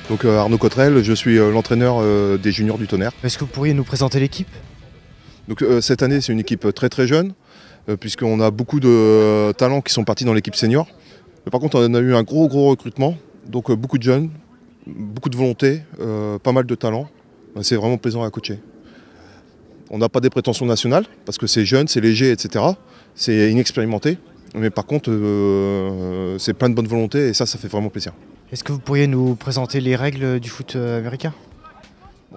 Donc Arnaud Cottrel, je suis l'entraîneur des juniors du Tonnerre. Est-ce que vous pourriez nous présenter l'équipe? Donc cette année c'est une équipe très très jeune, puisqu'on a beaucoup de talents qui sont partis dans l'équipe senior. Mais par contre on a eu un gros recrutement, donc beaucoup de jeunes, beaucoup de volonté, pas mal de talents. C'est vraiment plaisant à coacher. On n'a pas des prétentions nationales, parce que c'est jeune, c'est léger, etc. C'est inexpérimenté. Mais par contre, c'est plein de bonne volonté et ça fait vraiment plaisir. Est-ce que vous pourriez nous présenter les règles du foot américain?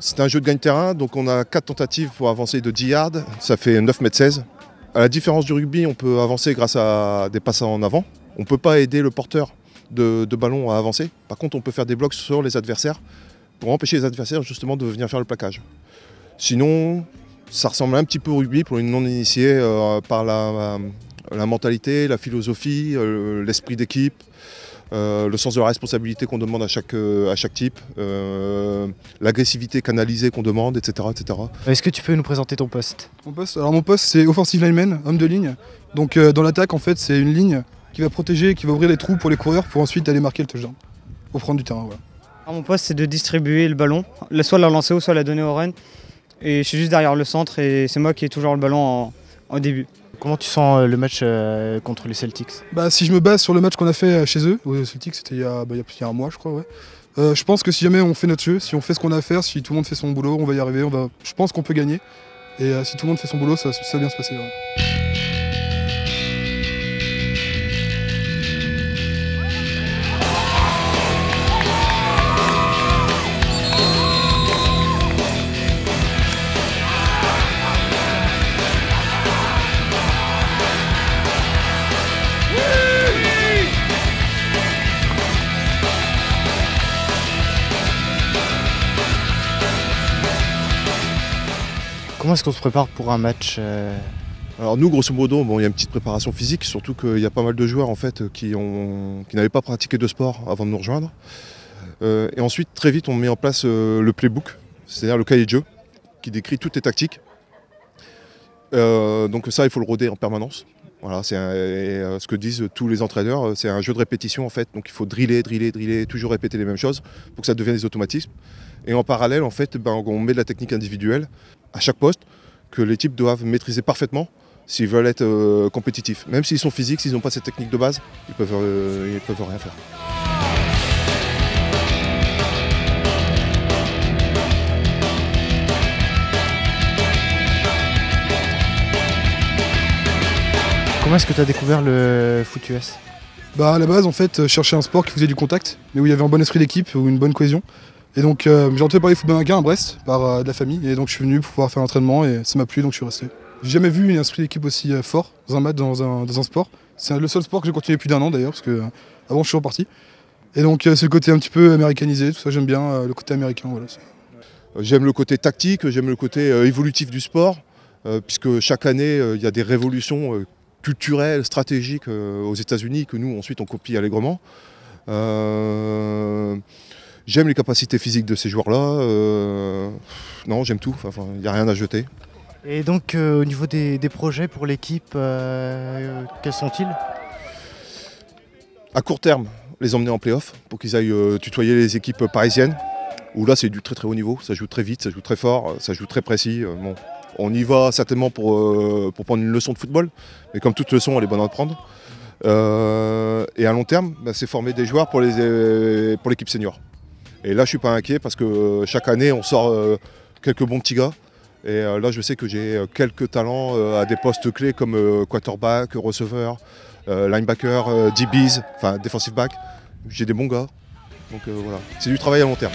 C'est un jeu de gagne-terrain, donc on a 4 tentatives pour avancer de 10 yards, ça fait 9,16 m. À la différence du rugby, on peut avancer grâce à des passes en avant. On ne peut pas aider le porteur de ballon à avancer. Par contre, on peut faire des blocs sur les adversaires pour empêcher les adversaires justement de venir faire le plaquage. Sinon, ça ressemble un petit peu au rugby pour une non-initiée par la mentalité, la philosophie, l'esprit d'équipe, le sens de la responsabilité qu'on demande à chaque type, l'agressivité canalisée qu'on demande, etc., etc. Est-ce que tu peux nous présenter ton poste? Mon poste c'est offensive lineman, homme de ligne. Donc dans l'attaque en fait c'est une ligne qui va protéger, qui va ouvrir des trous pour les coureurs pour ensuite aller marquer le touchdown au front du terrain. Voilà. Alors, mon poste c'est de distribuer le ballon, soit la lancer haut, soit la donner au run. Et je suis juste derrière le centre et c'est moi qui ai toujours le ballon en début. Comment tu sens le match contre les Celtics? Si je me base sur le match qu'on a fait chez eux, aux Celtics, c'était il y a un mois je crois, ouais. Je pense que si jamais on fait notre jeu, si on fait ce qu'on a à faire, si tout le monde fait son boulot, on va y arriver, je pense qu'on peut gagner. Et si tout le monde fait son boulot, ça va bien se passer. Ouais. Comment est-ce qu'on se prépare pour un match? Alors nous, grosso modo, il y a une petite préparation physique, surtout qu'il y a pas mal de joueurs en fait, qui n'avaient pas pratiqué de sport avant de nous rejoindre. Et ensuite, très vite, on met en place le playbook, c'est-à-dire le cahier de jeu, qui décrit toutes les tactiques. Donc ça, il faut le rôder en permanence. Voilà, c'est ce que disent tous les entraîneurs, c'est un jeu de répétition en fait, donc il faut driller, toujours répéter les mêmes choses pour que ça devienne des automatismes. Et en parallèle, en fait, on met de la technique individuelle à chaque poste que les types doivent maîtriser parfaitement s'ils veulent être compétitifs. Même s'ils sont physiques, s'ils n'ont pas cette technique de base, ils peuvent rien faire. Comment est-ce que tu as découvert le foot US? À la base, en fait, je cherchais un sport qui faisait du contact, mais où il y avait un bon esprit d'équipe ou une bonne cohésion. Et donc j'ai entendu parler football américain à Brest par de la famille, et donc je suis venu pour pouvoir faire l'entraînement et ça m'a plu, donc je suis resté. J'ai jamais vu un esprit d'équipe aussi fort dans un match, dans un sport. C'est le seul sport que j'ai continué plus d'1 an d'ailleurs, parce que avant je suis reparti. Et donc c'est le côté un petit peu américanisé, tout ça, j'aime bien le côté américain. Voilà. J'aime le côté tactique, j'aime le côté évolutif du sport, puisque chaque année il y a des révolutions culturelles, stratégiques aux États-Unis que nous ensuite on copie allègrement. J'aime les capacités physiques de ces joueurs-là. Non, j'aime tout, il n'y a rien à jeter. Et donc au niveau des projets pour l'équipe, quels sont-ils? À court terme, les emmener en play-off pour qu'ils aillent tutoyer les équipes parisiennes, où là c'est du très très haut niveau, ça joue très vite, ça joue très fort, ça joue très précis. On y va certainement pour prendre une leçon de football, mais comme toute leçon, elle est bonne à prendre. Et à long terme, c'est former des joueurs pour l'équipe senior. Et là, je ne suis pas inquiet parce que chaque année, on sort quelques bons petits gars. Et là, je sais que j'ai quelques talents à des postes clés comme quarterback, receveur, linebacker, DBs, enfin defensive back. J'ai des bons gars. Donc voilà, c'est du travail à long terme.